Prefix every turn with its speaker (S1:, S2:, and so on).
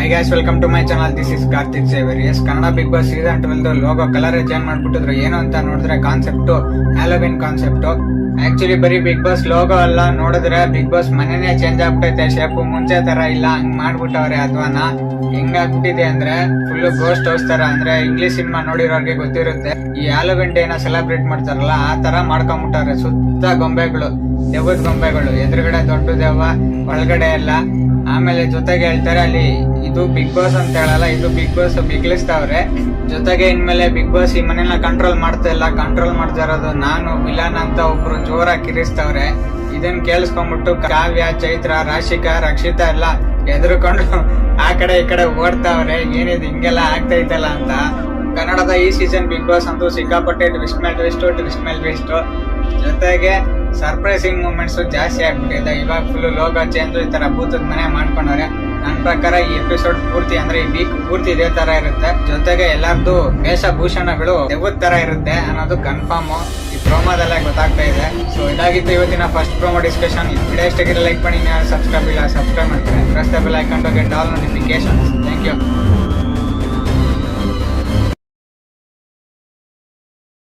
S1: Hi guys, welcome to my channel. This is Karthik ಸೇವರ್. Yes, Kannada Bigg Boss season 12 logo colour change ಮಾಡ್ಬಿಟ್ಟಿದ್ರು. ಏನು ಅಂತ ನೋಡಿದ್ರೆ ಕಾನ್ಸೆಪ್ಟ್ ಹ್ಯಾಲೋವಿನ್ ಕಾನ್ಸೆಪ್ಟ್. ಆಕ್ಚುಲಿ ಬರೀ Bigg Boss logo ಅಲ್ಲ, ನೋಡಿದ್ರೆ ಬಿಗ್ ಬಾಸ್ ಮನೆನೇ ಚೇಂಜ್ ಆಗ್ಬಿಟ್ಟೈತೆ. ಶೇಪ್ ಮುಂಚೆ ತರ ಇಲ್ಲ, ಹಂಗ್ ಮಾಡ್ಬಿಟ್ಟವ್ರೆ. ಅಥವಾನ ಹೆಂಗಾಗ್ಬಿಟ್ಟಿದೆ ಅಂದ್ರೆ ಫುಲ್ ಗೋಸ್ಟ್ ಹೌಸ್ ತರ. ಅಂದ್ರೆ ಇಂಗ್ಲಿಷ್ ಸಿನಿಮಾ ನೋಡಿರೋರ್ಗೆ ಗೊತ್ತಿರುತ್ತೆ, ಈ ಹ್ಯಾಲೋವಿನ್ ಡೇನ ಸೆಲೆಬ್ರೇಟ್ ಮಾಡ್ತಾರಲ್ಲ ಆ ತರ ಮಾಡ್ಕೊಂಡ್ಬಿಟ್ಟವ್ರೆ. ಸುತ್ತ ಗೊಂಬೆಗಳು, ದೆವ್ವದ ಗೊಂಬೆಗಳು, ಎದುರುಗಡೆ ದೊಡ್ಡ ದೆವ್ವ, ಒಳಗಡೆ ಎಲ್ಲ. ಆಮೇಲೆ ಜೊತೆಗೆ ಹೇಳ್ತಾರೆ ಅಲ್ಲಿ ಇದು ಬಿಗ್ ಬಾಸ್ ಅಂತ ಹೇಳಲ್ಲ, ಇದು ಬಿಗ್ ಬಾಸ್ ಬಿಗ್ಲಿಸ್ತಾವ್ರೆ. ಜೊತೆಗೆ ಇನ್ಮೇಲೆ ಬಿಗ್ ಬಾಸ್ ಈ ಮನೆನ ಕಂಟ್ರೋಲ್ ಮಾಡ್ತಾ ಇಲ್ಲ, ಕಂಟ್ರೋಲ್ ಮಾಡ್ತಾ ಇರೋದು ನಾನು ವಿಲನ್ ಅಂತ ಒಬ್ರು ಜೋರಾಗಿ ಕಿರಿಸ್ತವ್ರೆ. ಇದನ್ನ ಕೇಳಿಸ್ಕೊಂಡ್ಬಿಟ್ಟು ಕಾವ್ಯ, ಚೈತ್ರ, ರಾಶಿಕಾ, ರಕ್ಷಿತಾ ಎಲ್ಲ ಎದುರುಕೊಂಡು ಆ ಕಡೆ ಈ ಕಡೆ ಓಡ್ತಾವ್ರೆ. ಏನಿದು ಹಿಂಗೆಲ್ಲ ಆಗ್ತಾ ಇದ್ದಲ್ಲ ಅಂತ. ಕನ್ನಡದ ಈ ಸೀಸನ್ ಬಿಗ್ ಬಾಸ್ ಅಂತೂ ಸಿಕ್ಕಾಪಟ್ಟೆ ಟ್ವಿಸ್ಟ್ ಮೇಲೆ ಟ್ವಿಸ್ಟ್. ಜೊತೆಗೆ ಸರ್ಪ್ರೈಸಿಂಗ್ ಮೂಮೆಂಟ್ಸ್ ಜಾಸ್ತಿ ಆಗ್ಬಿಟ್ಟಿದೆ. ಇವಾಗ ಫುಲ್ ಲೋಗೋ ಚೇಂಜ್, ಈ ತರ ಭೂತದ ಮನೆ ಮಾಡ್ಕೊಂಡವ್ರೆ. ನನ್ನ ಪ್ರಕಾರ ಈ ಎಪಿಸೋಡ್ ಪೂರ್ತಿ ಅಂದ್ರೆ ಈ ವೀಕ್ ಪೂರ್ತಿ ಇದೇ ತರ ಇರುತ್ತೆ. ಜೊತೆಗೆ ಎಲ್ಲಾರ್ದು ವೇಷಭೂಷಣಗಳು ದೆವ್ವದ ತರ ಇರುತ್ತೆ ಅನ್ನೋದು ಕನ್ಫರ್ಮ್. ಈ ಪ್ರೋಮೋದಲ್ಲೇ ಗೊತ್ತಾಗ್ತಾ ಇದೆ. ಸೊ ಇದಾಗಿತ್ತು ಇವತ್ತಿನ ಫಸ್ಟ್ ಪ್ರೋಮೋ ಡಿಸ್ಕಷನ್. ವಿಡಿಯೋ ಇಷ್ಟ ಲೈಕ್ ಮಾಡಿ, ಸಬ್ಸ್ಕ್ರೈಬ್ ಮಾಡ್ತಾರೆ. Press the bell icon to get all notifications. Thank you.